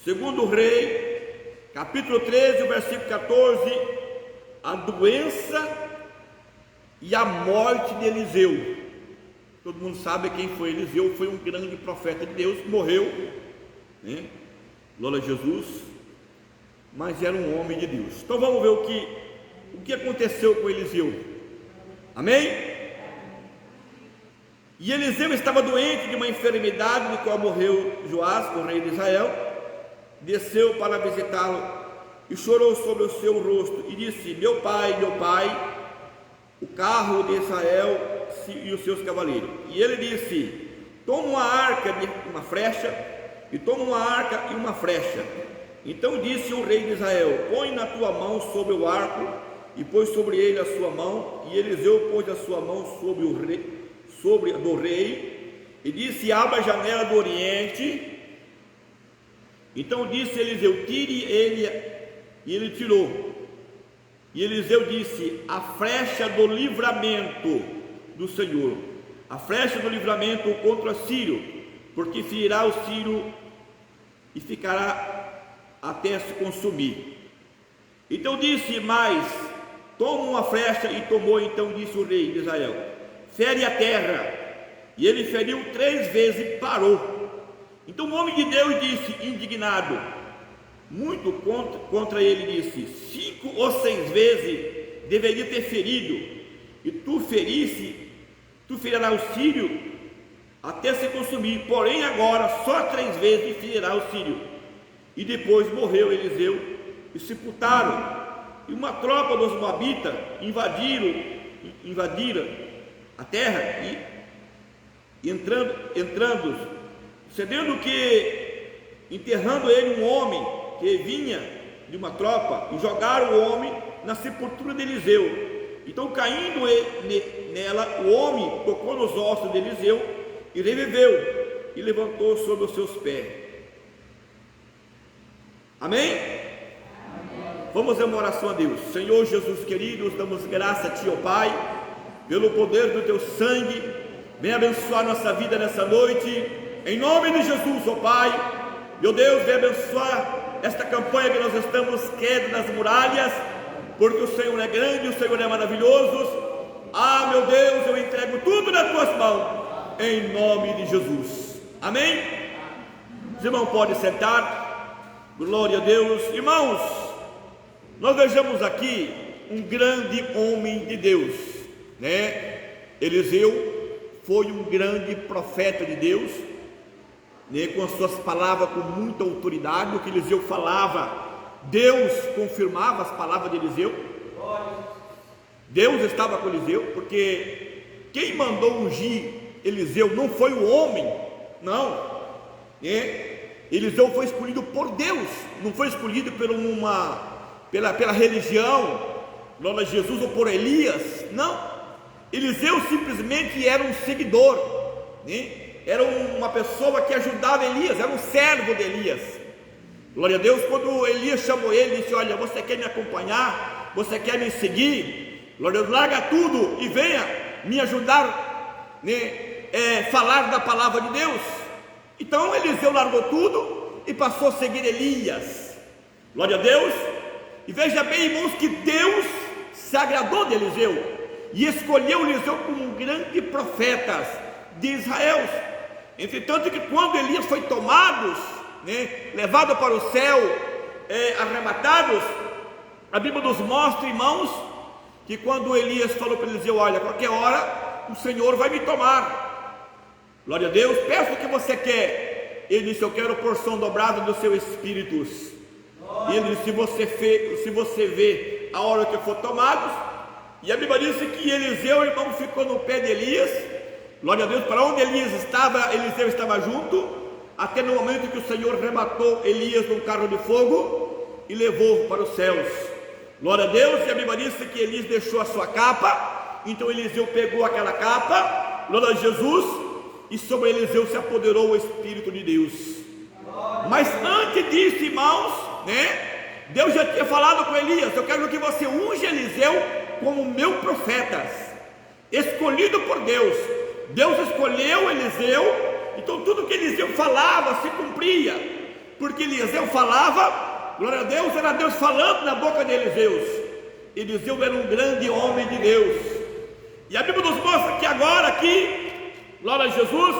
Segundo Rei, capítulo 13, versículo 14, a doença e a morte de Eliseu. Todo mundo sabe quem foi Eliseu, foi um grande profeta de Deus, morreu, né? Glória a Jesus, mas era um homem de Deus. Então vamos ver o que aconteceu com Eliseu, amém? E Eliseu estava doente de uma enfermidade, de qual morreu Joás, o rei de Israel. Desceu para visitá-lo e chorou sobre o seu rosto e disse: meu pai, o carro de Israel e os seus cavaleiros. E ele disse: toma uma arca de uma flecha, e toma uma arca e uma flecha. Então disse o rei de Israel: põe na tua mão sobre o arco, e pôs sobre ele a sua mão. E Eliseu pôs a sua mão sobre o rei, do rei, e disse: abra a janela do oriente. Então disse Eliseu: tire ele, e ele tirou. E Eliseu disse: a flecha do livramento do Senhor, a flecha do livramento contra Sírio, porque ferirá o Sírio e ficará até se consumir. Então disse mais: toma uma flecha. E tomou. Então disse o rei de Israel: fere a terra. E ele feriu 3 vezes e parou. Então o homem de Deus disse, indignado muito contra ele, disse: 5 ou 6 vezes deveria ter ferido, e tu ferirás o sírio até se consumir, porém agora só 3 vezes ferirá o sírio. E depois morreu Eliseu e sepultaram. E uma tropa dos moabitas invadiram a terra e entrando, sucedendo que, enterrando ele um homem que vinha de uma tropa, e jogaram o homem na sepultura de Eliseu. Então, caindo nela, o homem tocou nos ossos de Eliseu e reviveu, e levantou sobre os seus pés. Amém? Vamos a uma oração a Deus. Senhor Jesus querido, damos graça a Ti, ó Pai, pelo poder do Teu sangue. Vem abençoar nossa vida nessa noite, em nome de Jesus, ó Pai. Meu Deus, vem abençoar esta campanha que nós estamos queda nas muralhas, porque o Senhor é grande, o Senhor é maravilhoso. Ah, meu Deus, eu entrego tudo nas Tuas mãos, em nome de Jesus. Amém? Os irmãos podem sentar. Glória a Deus. Irmãos, nós vejamos aqui um grande homem de Deus, né? Eliseu foi um grande profeta de Deus, né? Com as suas palavras com muita autoridade. O que Eliseu falava, Deus confirmava as palavras de Eliseu. Deus estava com Eliseu, porque quem mandou ungir Eliseu não foi o homem, não, né? Eliseu foi escolhido por Deus, não foi escolhido pela religião, glória a Jesus, ou por Elias, não. Eliseu simplesmente era um seguidor, né? Era uma pessoa que ajudava Elias, era um servo de Elias. Glória a Deus. Quando Elias chamou ele e disse: olha, você quer me acompanhar? Você quer me seguir? Glória a Deus, larga tudo e venha me ajudar, né? Falar da palavra de Deus. Então Eliseu largou tudo e passou a seguir Elias. Glória a Deus. E veja bem, irmãos, que Deus se agradou de Eliseu e escolheu Eliseu como um grande profeta de Israel. Entretanto, que quando Elias foi tomado, né, levado para o céu, arrebatados, a Bíblia nos mostra, irmãos, que quando Elias falou para Eliseu: olha, qualquer hora o Senhor vai me tomar. Glória a Deus. Peça o que você quer. Ele disse: eu quero porção dobrada do seu espírito. E ele disse: se você vê a hora que eu for tomado. E a Bíblia diz que Eliseu, irmão, ficou no pé de Elias. Glória a Deus. Para onde Elias estava, Eliseu estava junto, até no momento que o Senhor arrebatou Elias num carro de fogo e levou para os céus. Glória a Deus. E a Bíblia diz que Elias deixou a sua capa. Então Eliseu pegou aquela capa, glória a Jesus, e sobre Eliseu se apoderou o Espírito de Deus. Mas antes disso, irmãos, né, Deus já tinha falado com Elias: eu quero que você unja Eliseu como meu profeta, escolhido por Deus. Deus escolheu Eliseu, então tudo que Eliseu falava se cumpria. Porque Eliseu falava, glória a Deus, era Deus falando na boca de Eliseu. Eliseu era um grande homem de Deus. E a Bíblia nos mostra que agora aqui, glória a Jesus,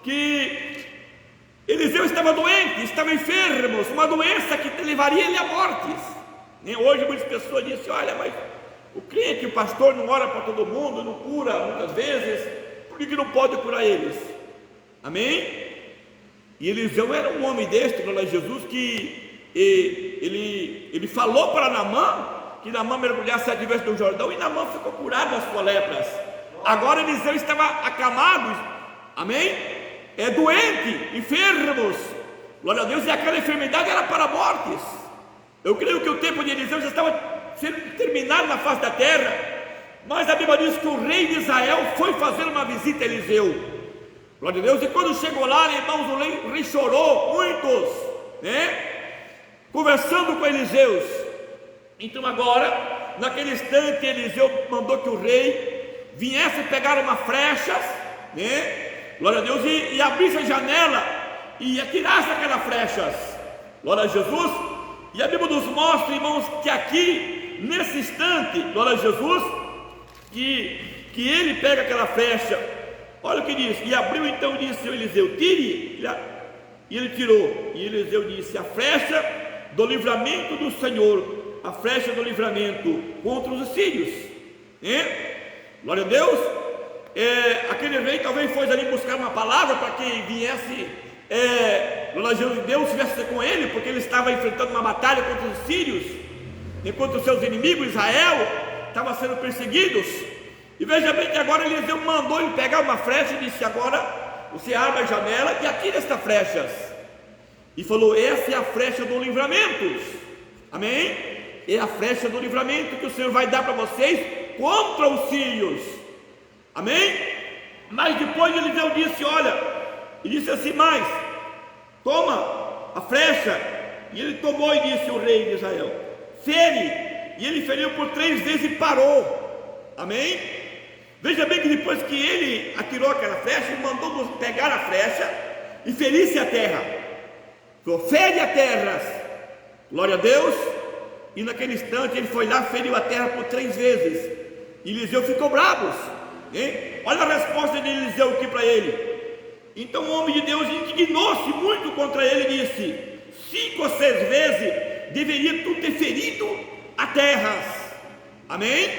que Eliseu estava doente, estava enfermo, uma doença que levaria ele à morte. Hoje muitas pessoas dizem, olha, mas o crente, o pastor não ora para todo mundo, não cura muitas vezes, por que não pode curar eles? Amém? E Eliseu era um homem deste, glória a Jesus, que ele falou para Naamã, que Naamã mergulhasse 7 vezes no Jordão, e Naamã ficou curado das suas lepras. Agora Eliseu estava acamado, amém? Doente, enfermos, glória a Deus, e aquela enfermidade era para mortes. Eu creio que o tempo de Eliseu já estava sendo terminado na face da terra, mas a Bíblia diz que o rei de Israel foi fazer uma visita a Eliseu, glória a Deus, e quando chegou lá, irmãos, o rei chorou, muitos, conversando com Eliseu. Então agora, naquele instante, Eliseu mandou que o rei viesse pegar uma flecha, glória a Deus, e abrisse a janela e atirasse aquelas flechas, glória a Jesus. E a Bíblia nos mostra, irmãos, que aqui, nesse instante, glória a Jesus, que ele pega aquela flecha, olha o que diz, e abriu então e disse ao Eliseu, tire, e ele tirou, e Eliseu disse, a flecha do livramento do Senhor, a flecha do livramento contra os sírios, glória a Deus. Aquele rei talvez foi ali buscar uma palavra para que viesse, glória a Deus estivesse com ele, porque ele estava enfrentando uma batalha contra os sírios, enquanto os seus inimigos, Israel, estavam sendo perseguidos. E veja bem que agora Eliseu mandou ele pegar uma flecha e disse, agora você abre a janela e atira esta flecha, e falou, essa é a flecha do livramento, amém? É a flecha do livramento que o Senhor vai dar para vocês contra os sírios, amém? Mas depois Eliseu disse, olha, e disse assim, mas toma a flecha, e ele tomou e disse o rei de Israel, fere, e ele feriu por 3 vezes e parou, amém? Veja bem que depois que ele atirou aquela flecha, ele mandou pegar a flecha e ferisse a terra, fere a terra, glória a Deus. E naquele instante ele foi lá, feriu a terra por 3 vezes. E Eliseu ficou bravo, olha a resposta de Eliseu aqui para ele. Então o homem de Deus indignou-se muito contra ele e disse, 5 ou 6 vezes deveria tu ter ferido a terra, amém?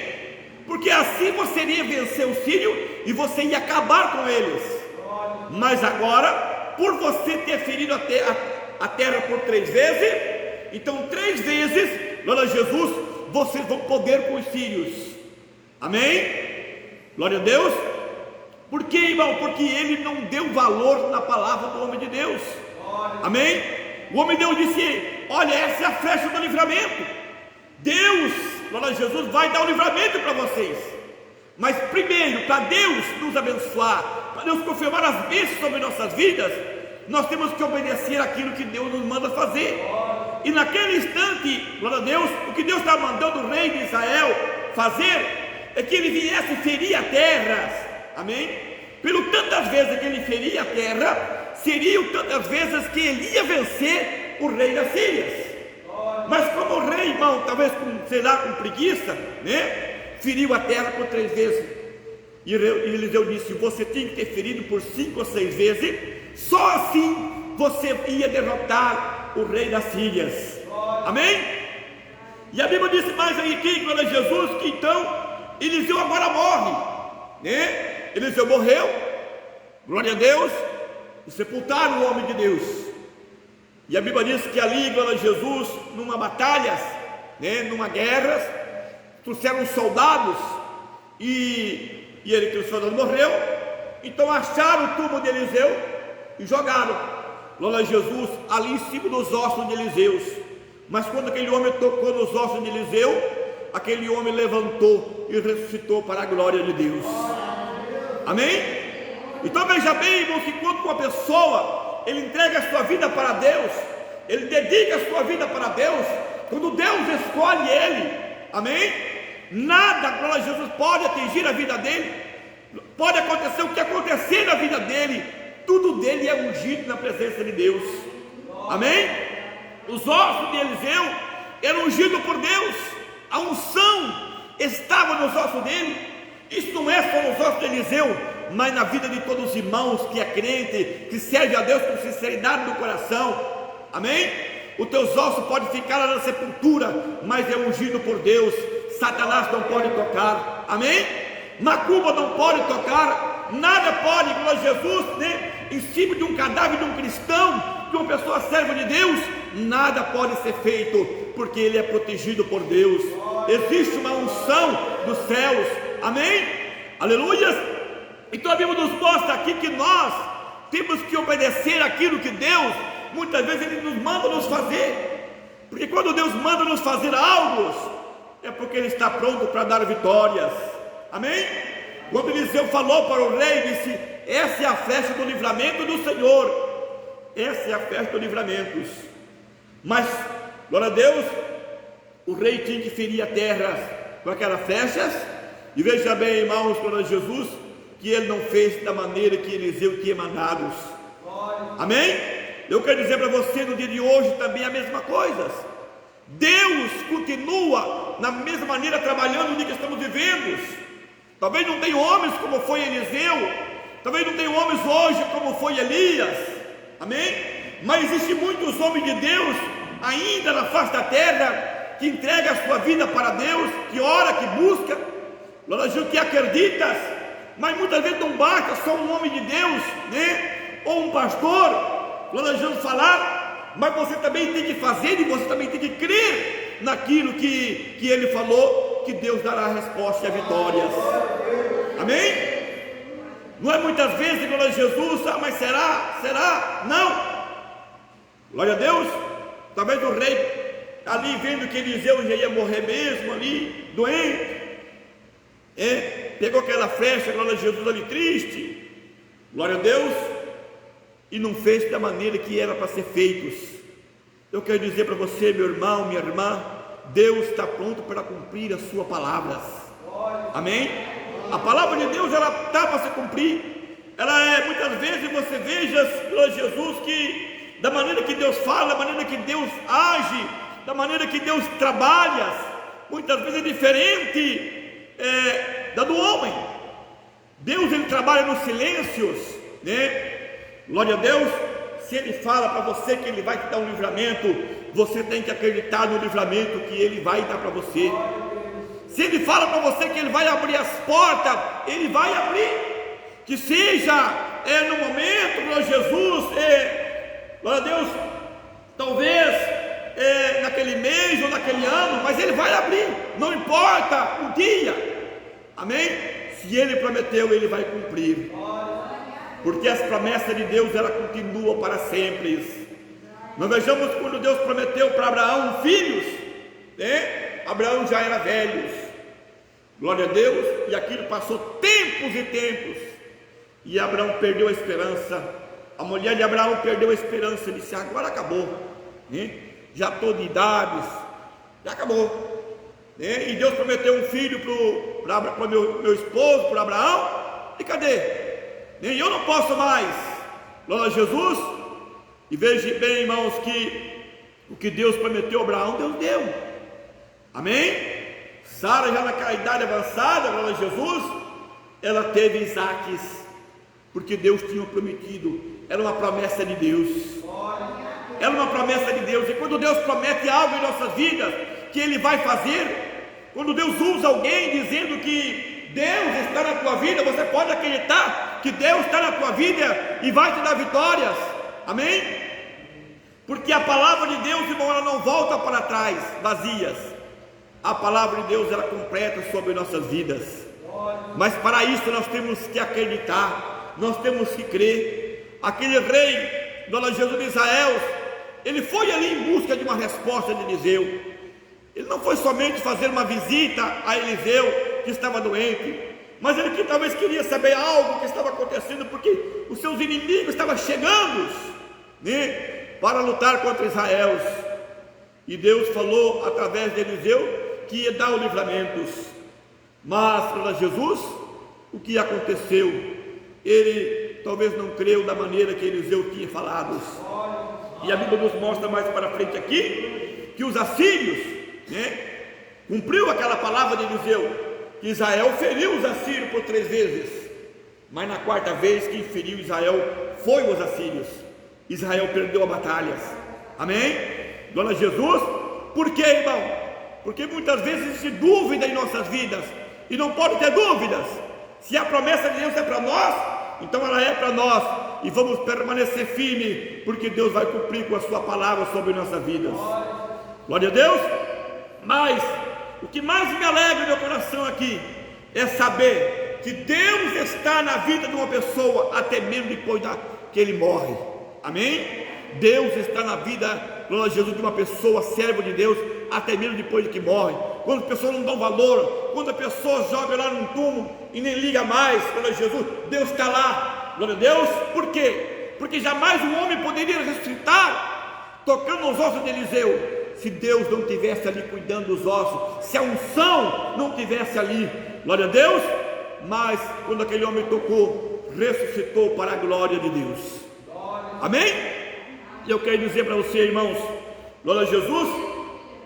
Porque assim você iria vencer o sírio e você ia acabar com eles. Mas agora, por você ter ferido a terra por 3 vezes, então 3 vezes, glória a Jesus, vocês vão poder com os sírios, amém? Glória a Deus. Por quê, irmão? Porque ele não deu valor na palavra do homem de Deus, amém? O homem de Deus disse, olha, essa é a flecha do livramento, Deus, glória a Jesus, vai dar o livramento para vocês, mas primeiro, para Deus nos abençoar, para Deus confirmar as bênçãos sobre nossas vidas, nós temos que obedecer aquilo que Deus nos manda fazer. E naquele instante, glória a Deus, o que Deus está mandando o rei de Israel fazer é que ele viesse ferir a terra, amém? Pelo tantas vezes que ele feria a terra, seriam tantas vezes que ele ia vencer o rei da Síria. Mas como o rei, irmão, talvez com preguiça, feriu a terra por 3 vezes. E Eliseu disse, você tem que ter ferido por 5 ou 6 vezes, só assim você ia derrotar o rei das Sírias, amém? E a Bíblia disse mais aí que, glória a Jesus, que então Eliseu agora morre, Eliseu morreu, glória a Deus, e sepultaram o homem de Deus. E a Bíblia diz que ali, glória a Jesus, numa batalha, numa guerra, trouxeram soldados, e aquele soldado morreu, então acharam o túmulo de Eliseu e jogaram, glória a Jesus, ali em cima dos ossos de Eliseu. Mas quando aquele homem tocou nos ossos de Eliseu, aquele homem levantou e ressuscitou para a glória de Deus, amém? Então veja bem, irmão, que quando uma pessoa, ele entrega a sua vida para Deus, ele dedica a sua vida para Deus, quando Deus escolhe ele, amém? Nada, glória a Jesus, pode atingir a vida dele, pode acontecer o que acontecer na vida dele, tudo dele é ungido na presença de Deus, Amém? Os ossos de Eliseu eram ungidos por Deus, a unção estava nos ossos dele. Isso não é só nos ossos de Eliseu, mas na vida de todos os irmãos que é crente, que serve a Deus com sinceridade no coração. Amém? Os teus ossos podem ficar lá na sepultura, mas é ungido por Deus. Satanás não pode tocar. Amém? Macumba não pode tocar. Nada pode, glória a Jesus, né? Em cima de um cadáver de um cristão, de uma pessoa serva de Deus, nada pode ser feito, porque ele é protegido por Deus. Existe uma unção dos céus. Amém? Aleluia. Então a Bíblia nos mostra aqui que nós temos que obedecer aquilo que Deus, muitas vezes Ele nos manda nos fazer, porque quando Deus manda nos fazer algo, é porque Ele está pronto para dar vitórias. Amém? Quando Eliseu falou para o rei, disse: essa é a festa do livramento do Senhor, essa é a festa do livramento. Mas, glória a Deus, o rei tinha que ferir a terra com aquelas flechas, e veja bem, irmãos, glória a Jesus, que ele não fez da maneira que Eliseu tinha mandado. Amém? Eu quero dizer para você no dia de hoje também a mesma coisa. Deus continua na mesma maneira trabalhando no dia que estamos vivendo. Talvez não tenha homens como foi Eliseu, talvez não tenha homens hoje como foi Elias. Amém? Mas existem muitos homens de Deus ainda na face da terra, que entrega a sua vida para Deus, que ora, que busca, que acredita. Mas muitas vezes não basta só um homem de Deus, né? Ou um pastor, planejando falar, mas você também tem que fazer, e você também tem que crer naquilo que ele falou, que Deus dará a resposta e a vitória. Amém? Não é muitas vezes, glória a Jesus, mas será? Não. Glória a Deus. Talvez o rei ali vendo que Eliseu já ia morrer mesmo ali, doente, pegou aquela flecha, glória a Jesus, ali triste, glória a Deus, e não fez da maneira que era para ser feitos. Eu quero dizer para você, meu irmão, minha irmã, Deus está pronto para cumprir as suas palavras. Amém? A palavra de Deus, ela está para se cumprir. Ela é, muitas vezes você veja, glória a Jesus, que da maneira que Deus fala, da maneira que Deus age, da maneira que Deus trabalha, muitas vezes é diferente da do homem. Deus, ele trabalha nos silêncios, né? Glória a Deus. Se ele fala para você que ele vai te dar um livramento, você tem que acreditar no livramento que ele vai dar para você. Se ele fala para você que ele vai abrir as portas, ele vai abrir, que seja no momento, glória a Jesus, glória a Deus, talvez naquele mês ou naquele ano, mas ele vai abrir, não importa o dia. Amém? Se ele prometeu, ele vai cumprir, porque as promessas de Deus, ela continua para sempre. Nós vejamos quando Deus prometeu para Abraão filhos, né? Abraão já era velho, glória a Deus, e aquilo passou tempos e tempos, e Abraão perdeu a esperança. A mulher de Abraão perdeu a esperança, disse: agora acabou, né? Já estou de idades, já acabou, né? E Deus prometeu um filho para meu esposo, para Abraão, e cadê? Nem eu não posso mais, glória a Jesus. E veja bem, irmãos, que o que Deus prometeu a Abraão, Deus deu. Amém? Sara, já naquela idade avançada, glória a Jesus, ela teve Isaques, porque Deus tinha prometido. Era uma promessa de Deus, era uma promessa de Deus. E quando Deus promete algo em nossas vidas, que Ele vai fazer, quando Deus usa alguém dizendo que Deus está na tua vida, você pode acreditar que Deus está na tua vida e vai te dar vitórias. Amém? Porque a palavra de Deus, irmão, ela não volta para trás vazias. A palavra de Deus, ela completa sobre nossas vidas. Mas para isso nós temos que acreditar, nós temos que crer. Aquele rei, glória a Jesus de Israel, ele foi ali em busca de uma resposta de Eliseu. Ele não foi somente fazer uma visita a Eliseu, que estava doente, mas ele talvez queria saber algo que estava acontecendo, porque os seus inimigos estavam chegando, né, para lutar contra Israel. E Deus falou através de Eliseu que ia dar o livramento. Mas para Jesus, o que aconteceu? Ele talvez não creu da maneira que Eliseu tinha falado. E a Bíblia nos mostra mais para frente aqui que os assírios, cumpriu aquela palavra de Eliseu, que Israel feriu os assírios por 3 vezes, mas na 4ª vez quem feriu Israel foi os assírios. Israel perdeu a batalha. Amém? Glória a Jesus. Por quê, irmão? Porque muitas vezes existe dúvida em nossas vidas, e não pode ter dúvidas. Se a promessa de Deus é para nós, então ela é para nós, e vamos permanecer firme, porque Deus vai cumprir com a sua palavra sobre nossas vidas. Glória a Deus. Mas o que mais me alegra no meu coração aqui é saber que Deus está na vida de uma pessoa até mesmo depois que ele morre. Amém? Deus está na vida, glória a Jesus, de uma pessoa, servo de Deus, até mesmo depois de que morre. Quando as pessoas não dão valor, quando a pessoa joga lá num túmulo e nem liga mais, glória a Jesus, Deus está lá. Glória a Deus. Por quê? Porque jamais um homem poderia ressuscitar tocando nos ossos de Eliseu, se Deus não tivesse ali cuidando dos ossos, se a unção não tivesse ali. Glória a Deus. Mas quando aquele homem tocou, ressuscitou para a glória de Deus. Amém? E eu quero dizer para você, irmãos, glória a Jesus,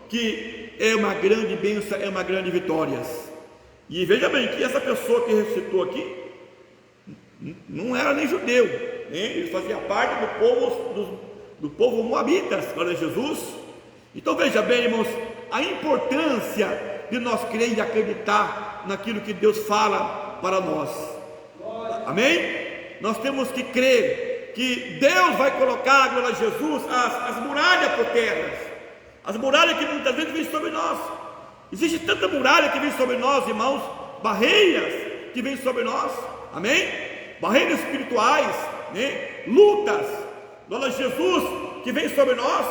que é uma grande bênção, é uma grande vitória. E veja bem que essa pessoa que ressuscitou aqui não era nem judeu, ele fazia parte do povo moabitas. Glória a Jesus. Então veja bem, irmãos, a importância de nós crer e acreditar naquilo que Deus fala para nós. Amém? Nós temos que crer que Deus vai colocar, glória a Jesus, as muralhas por terra, as muralhas que muitas vezes vêm sobre nós. Existe tanta muralha que vem sobre nós, irmãos, barreiras que vêm sobre nós. Amém? Barreiras espirituais, lutas, glória a Jesus, que vem sobre nós.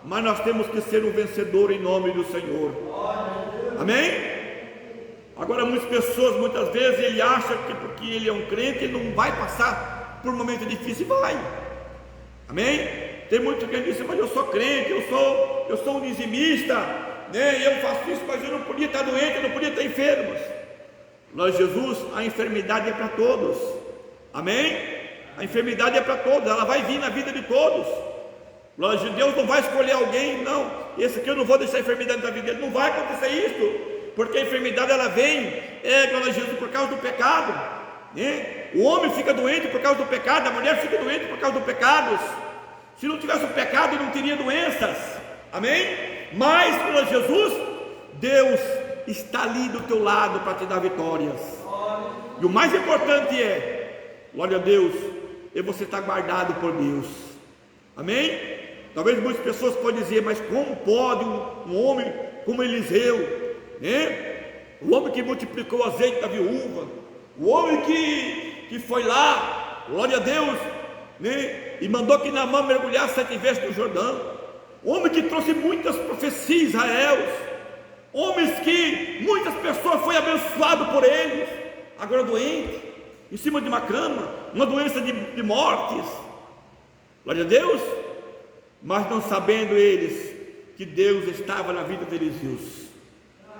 Mas nós temos que ser um vencedor em nome do Senhor. Amém? Agora muitas pessoas, muitas vezes, ele acha que porque ele é um crente, ele não vai passar por um momento difícil. Vai. Amém? Tem muito que diz, mas eu sou crente, eu sou um dizimista, eu faço isso, mas eu não podia estar doente, eu não podia estar enfermo. Nós, Jesus, a enfermidade é para todos. Amém? A enfermidade é para todos, ela vai vir na vida de todos. Glória de Deus não vai escolher alguém, não, esse aqui eu não vou deixar a enfermidade na vida dele. Não vai acontecer isso, porque a enfermidade ela vem, glória a Jesus, por causa do pecado. O homem fica doente por causa do pecado, a mulher fica doente por causa do pecado. Se não tivesse o pecado, não teria doenças. Amém? Mas, glória a Jesus, Deus está ali do teu lado para te dar vitórias. E o mais importante glória a Deus, é você estar guardado por Deus. Amém? Talvez muitas pessoas podem dizer, mas como pode um homem como Eliseu, o homem que multiplicou o azeite da viúva, o homem que foi lá, glória a Deus, e mandou que Naamã mergulhasse 7 vezes no Jordão, homem que trouxe muitas profecias a Israel, homens que muitas pessoas foram abençoadas por eles, agora doente, em cima de uma cama, uma doença de mortes. Glória a Deus. Mas não sabendo eles que Deus estava na vida de Eliseu.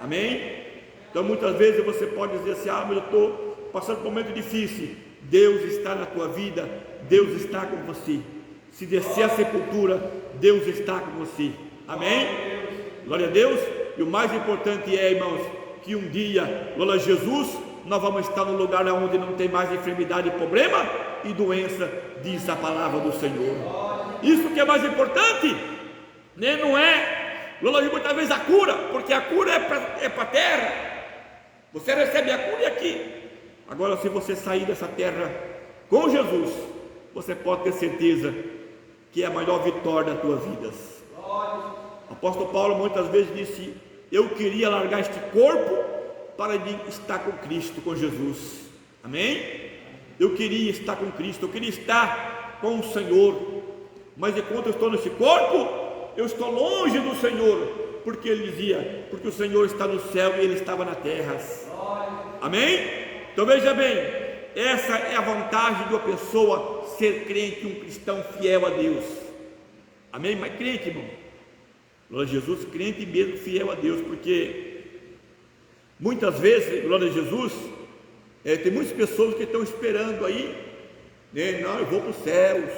Amém? Então muitas vezes você pode dizer assim, mas eu estou passando por um momento difícil. Deus está na tua vida, Deus está com você. Se descer a sepultura, Deus está com você. Amém? Glória a Deus. E o mais importante irmãos, que um dia, glória a Jesus, nós vamos estar no lugar onde não tem mais enfermidade, problema e doença, diz a palavra do Senhor. Isso que é mais importante, não é, glória, muitas vezes a cura, porque a cura é para a terra, você recebe a cura aqui. Agora, se você sair dessa terra com Jesus, você pode ter certeza que é a maior vitória das tuas vidas. O apóstolo Paulo muitas vezes disse, eu queria largar este corpo para estar com Cristo, com Jesus. Amém? Eu queria estar com Cristo, eu queria estar com o Senhor, mas enquanto eu estou nesse corpo, eu estou longe do Senhor, porque ele dizia, porque o Senhor está no céu e ele estava na terra. Amém? Então veja bem, essa é a vantagem de uma pessoa ser crente, um cristão fiel a Deus. Amém? Mas crente, irmão, glória a Jesus, crente mesmo fiel a Deus, porque muitas vezes, glória a Jesus, tem muitas pessoas que estão esperando aí, não, eu vou para os céus,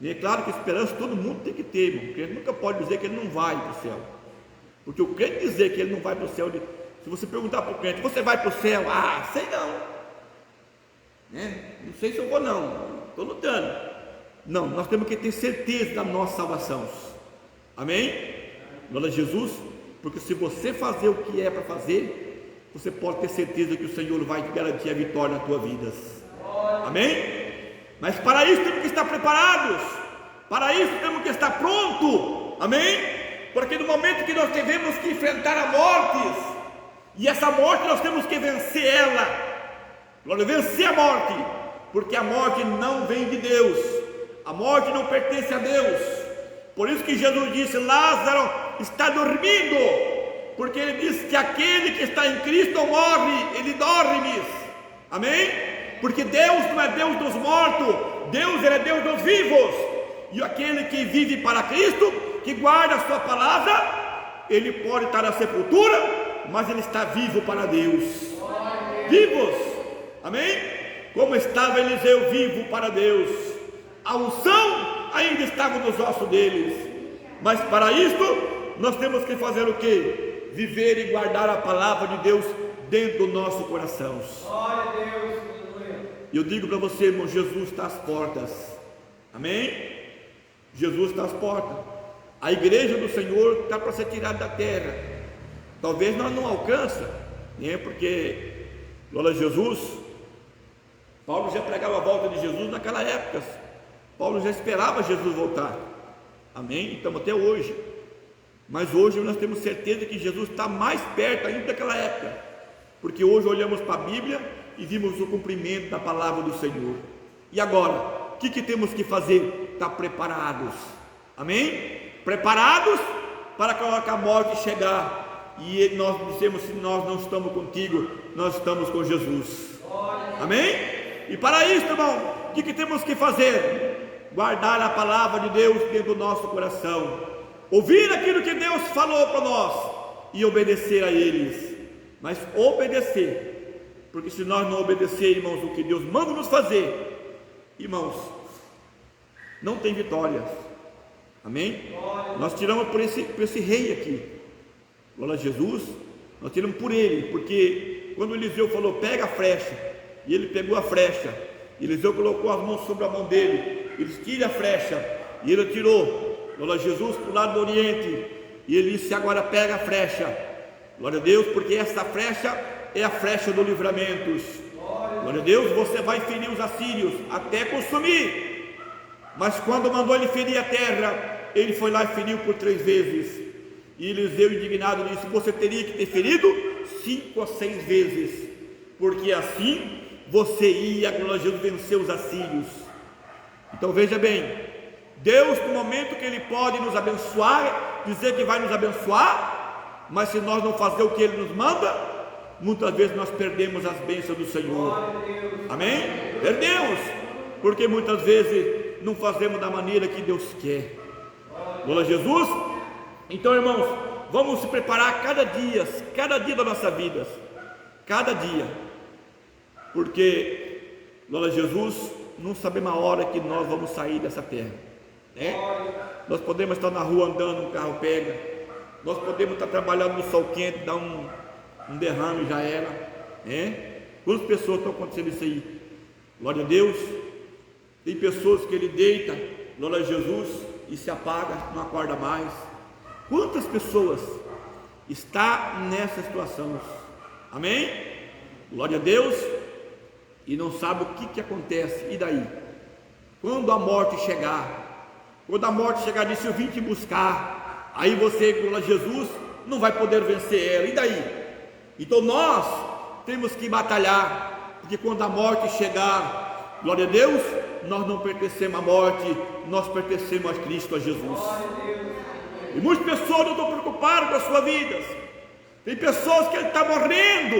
E é claro que esperança todo mundo tem que ter, irmão. O crente nunca pode dizer que ele não vai para o céu, porque o crente dizer que ele não vai para o céu, se você perguntar para o crente, você vai para o céu? Ah, sei não, não sei se eu vou não, estou lutando. Não, nós temos que ter certeza da nossa salvação. Amém? Glória a Jesus. Porque se você fazer o que é para fazer, você pode ter certeza que o Senhor vai te garantir a vitória na tua vida. Amém? Mas para isso temos que estar preparados, para isso temos que estar prontos. Amém? Porque no momento que nós tivemos que enfrentar a morte, e essa morte nós temos que vencer ela. Glória, vencer a morte, porque a morte não vem de Deus, a morte não pertence a Deus. Por isso que Jesus disse: Lázaro está dormindo, porque ele disse que aquele que está em Cristo não morre, ele dorme. Amém? Porque Deus não é Deus dos mortos, Deus é Deus dos vivos. E aquele que vive para Cristo, que guarda a sua palavra, ele pode estar na sepultura, mas ele está vivo para Deus. Vivos, amém? Como estava Eliseu vivo para Deus, a unção ainda estava nos ossos deles. Mas para isto nós temos que fazer o que? Viver e guardar a palavra de Deus dentro do nosso coração. Eu digo para você, irmão, Jesus está às portas. Amém? Jesus está às portas. A igreja do Senhor está para ser tirada da terra. Talvez nós não alcança, porque, glória a Jesus, Paulo já pregava a volta de Jesus naquela época. Paulo já esperava Jesus voltar. Amém? Estamos até hoje. Mas hoje nós temos certeza que Jesus está mais perto ainda daquela época, porque hoje olhamos para a Bíblia e vimos o cumprimento da palavra do Senhor. E agora, o que temos que fazer? Estar preparados. Amém? Preparados para que a morte chegar e nós dissemos: se nós não estamos contigo, nós estamos com Jesus. Amém? E para isso, irmão, o que temos que fazer? Guardar a palavra de Deus dentro do nosso coração, ouvir aquilo que Deus falou para nós e obedecer a eles. Mas obedecer, porque se nós não obedecer, irmãos, o que Deus manda nos fazer, irmãos, não tem vitória. Amém? Nós tiramos por esse rei aqui, glória a Jesus, nós tiramos por ele, porque quando Eliseu falou: pega a flecha, e ele pegou a flecha, Eliseu colocou as mãos sobre a mão dele, ele tira a flecha, e ele tirou, glória a Jesus, para o lado do Oriente, e ele disse: agora pega a flecha, glória a Deus, porque essa flecha é a flecha do livramento. Glória a Deus, você vai ferir os assírios até consumir. Mas quando mandou ele ferir a terra, ele foi lá e feriu por 3 vezes. E Eliseu, indignado, disse: você teria que ter ferido 5 ou 6 vezes, porque assim você ia, glória a Deus, vencer os assírios. Então veja bem, Deus, no momento que Ele pode nos abençoar, dizer que vai nos abençoar, mas se nós não fazer o que Ele nos manda, muitas vezes nós perdemos as bênçãos do Senhor. Amém? Perdemos, porque muitas vezes não fazemos da maneira que Deus quer. Glória a Jesus. Então, irmãos, vamos se preparar cada dia da nossa vida, cada dia, porque, glória a Jesus, não sabemos a hora que nós vamos sair dessa terra, Nós podemos estar na rua andando, um carro pega, nós podemos estar trabalhando no sol quente, dá um derrame, já era, Quantas pessoas estão acontecendo isso aí? Glória a Deus. Tem pessoas que ele deita, glória a Jesus, e se apaga, não acorda mais. Quantas pessoas estão nessa situação? Amém? Glória a Deus. E não sabe o que acontece. E daí? Quando a morte chegar, disse: eu vim te buscar. Aí você, glória a Jesus, não vai poder vencer ela. E daí? Então nós temos que batalhar, porque quando a morte chegar, glória a Deus, nós não pertencemos à morte, nós pertencemos a Cristo, a Jesus. E muitas pessoas não estão preocupadas com as suas vidas. Tem pessoas que ele está morrendo,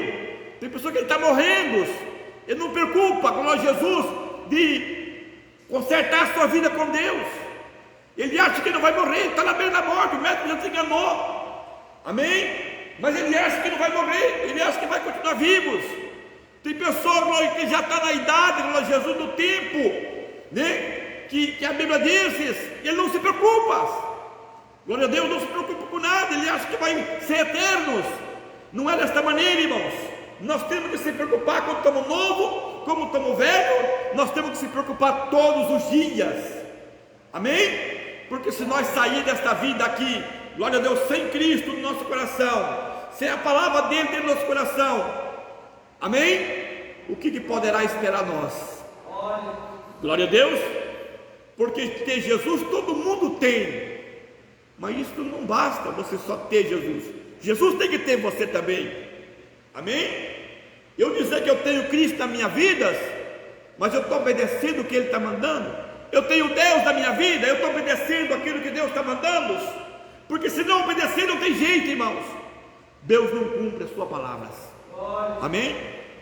ele não preocupa, glória a Jesus, de consertar a sua vida com Deus. Ele acha que não vai morrer, ele está na beira da morte, o médico já se enganou, amém? Mas ele acha que não vai morrer, ele acha que vai continuar vivos. Tem pessoas, glória, que já está na idade, glória a Jesus, do tempo, que a Bíblia diz, ele não se preocupa. Glória a Deus, não se preocupa com nada, ele acha que vai ser eternos. Não é desta maneira, irmãos. Nós temos que se preocupar quando estamos novos, como estamos velhos. Nós temos que se preocupar todos os dias. Amém? Porque se nós sair desta vida aqui, glória a Deus, sem Cristo no nosso coração, sem a palavra dele dentro do nosso coração, amém? O que poderá esperar nós? Glória a Deus. Porque ter Jesus todo mundo tem, mas isso não basta você só ter Jesus. Jesus tem que ter você também. Amém? Eu dizer que eu tenho Cristo na minha vida, mas eu estou obedecendo o que Ele está mandando. Eu tenho Deus na minha vida, eu estou obedecendo aquilo que Deus está mandando. Porque se não obedecer não tem jeito, irmãos. Deus não cumpre as suas palavras. Amém?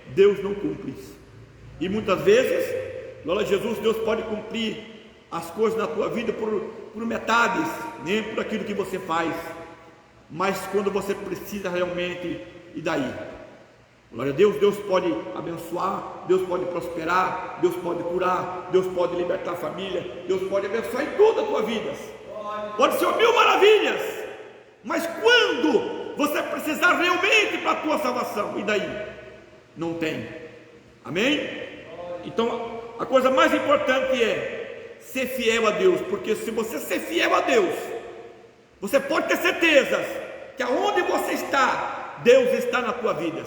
Deus não cumpre isso. E muitas vezes, glória a Jesus, Deus pode cumprir as coisas na tua vida por metades, nem por aquilo que você faz, mas quando você precisa realmente, e daí? Glória a Deus, Deus pode abençoar, Deus pode prosperar, Deus pode curar, Deus pode libertar a família, Deus pode abençoar em toda a tua vida, pode ser 1000 maravilhas, mas quando você precisar realmente para a tua salvação, e daí? Não tem. Amém? Então a coisa mais importante é ser fiel a Deus, porque se você ser fiel a Deus, você pode ter certeza que aonde você está, Deus está na tua vida,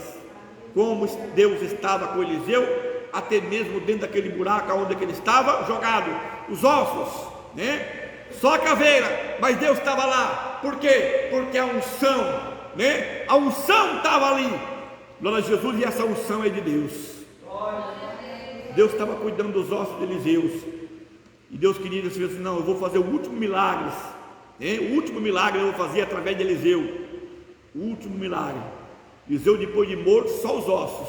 como Deus estava com Eliseu, até mesmo dentro daquele buraco onde ele estava jogado, os ossos, né? Só a caveira, mas Deus estava lá. Por quê? Porque a unção, né? A unção estava ali. Glória a Jesus, e essa unção é de Deus. Deus estava cuidando dos ossos de Eliseu. E Deus queria dizer assim: não, eu vou fazer o último milagre, né? O último milagre eu vou fazer através de Eliseu. O último milagre. Eliseu, depois de morto, só os ossos,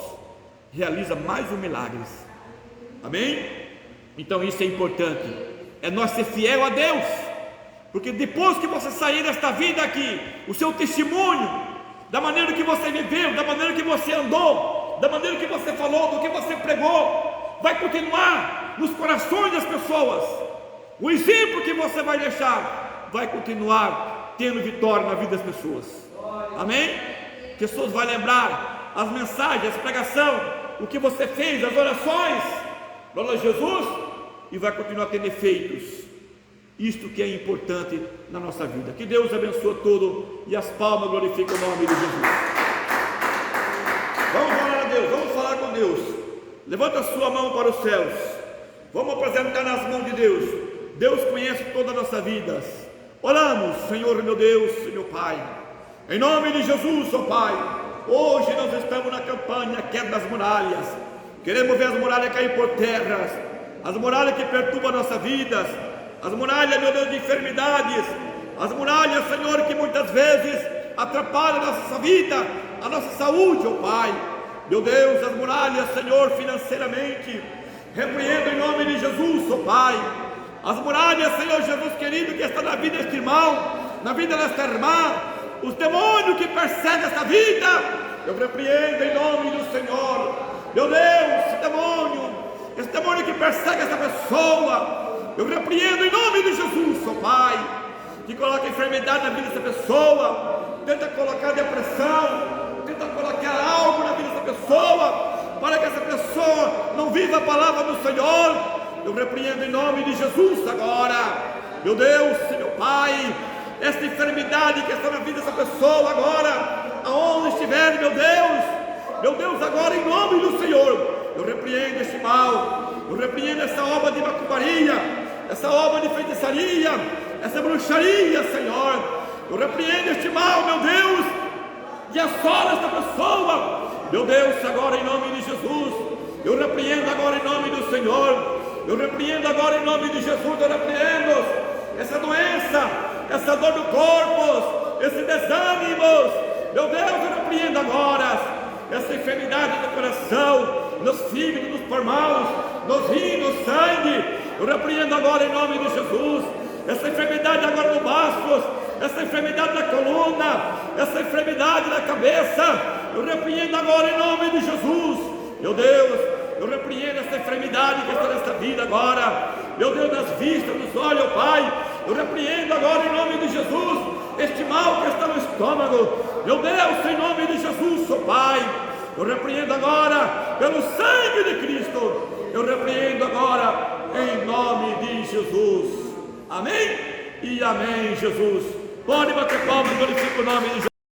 realiza mais um milagre. Amém? Então isso é importante, é nós ser fiel a Deus, porque depois que você sair desta vida aqui, o seu testemunho, da maneira que você viveu, da maneira que você andou, da maneira que você falou, do que você pregou, vai continuar nos corações das pessoas. O exemplo que você vai deixar vai continuar tendo vitória na vida das pessoas. Amém? Pessoas vão lembrar as mensagens, a pregação, o que você fez, as orações, glória a Jesus, e vai continuar tendo efeitos. Isto que é importante na nossa vida. Que Deus abençoe tudo e as palmas glorificam o nome de Jesus. Vamos orar a Deus, vamos falar com Deus. Levanta a sua mão para os céus. Vamos apresentar nas mãos de Deus. Deus conhece toda a nossa vida. Oramos, Senhor meu Deus, meu Pai, em nome de Jesus, ó Pai. Hoje nós estamos na campanha quebra das muralhas. Queremos ver as muralhas cair por terra, as muralhas que perturbam a nossa vida, as muralhas, meu Deus, de enfermidades, as muralhas, Senhor, que muitas vezes atrapalham a nossa vida, a nossa saúde, ó Pai. Meu Deus, as muralhas, Senhor, financeiramente, repreendo em nome de Jesus, ó Pai. As muralhas, Senhor Jesus querido, que está na vida deste irmão, na vida desta irmã, os demônios que perseguem esta vida, eu repreendo em nome do Senhor. Meu Deus, esse demônio que persegue essa pessoa, eu repreendo em nome de Jesus, ó Pai, que coloca enfermidade na vida dessa pessoa, tenta colocar depressão, tenta colocar algo na vida dessa pessoa, para que essa pessoa não viva a palavra do Senhor. Eu repreendo em nome de Jesus agora, meu Deus, meu Pai, esta enfermidade que está na vida dessa pessoa agora, aonde estiver, meu Deus, agora em nome do Senhor, eu repreendo este mal, eu repreendo essa obra de macumbaria, essa obra de feitiçaria, essa bruxaria, Senhor, eu repreendo este mal, meu Deus, e assola esta pessoa, meu Deus, agora em nome de Jesus, eu repreendo agora em nome do Senhor, eu repreendo agora em nome de Jesus, eu repreendo essa doença, essa dor do corpo, esse desânimo, meu Deus, eu repreendo agora essa enfermidade do coração, nos fígados, nos pulmões, nos rins, no sangue, eu repreendo agora em nome de Jesus, essa enfermidade agora no baço, essa enfermidade da coluna, essa enfermidade da cabeça, eu repreendo agora em nome de Jesus, meu Deus, eu repreendo essa enfermidade que está nesta vida agora, meu Deus, nas vistas, nos olhos, ó Pai. Eu repreendo agora em nome de Jesus este mal que está no estômago, meu Deus, em nome de Jesus, ó Pai. Eu repreendo agora pelo sangue de Cristo, eu repreendo agora em nome de Jesus. Amém e amém, Jesus. Pode bater palmas, glorifica o nome de Jesus.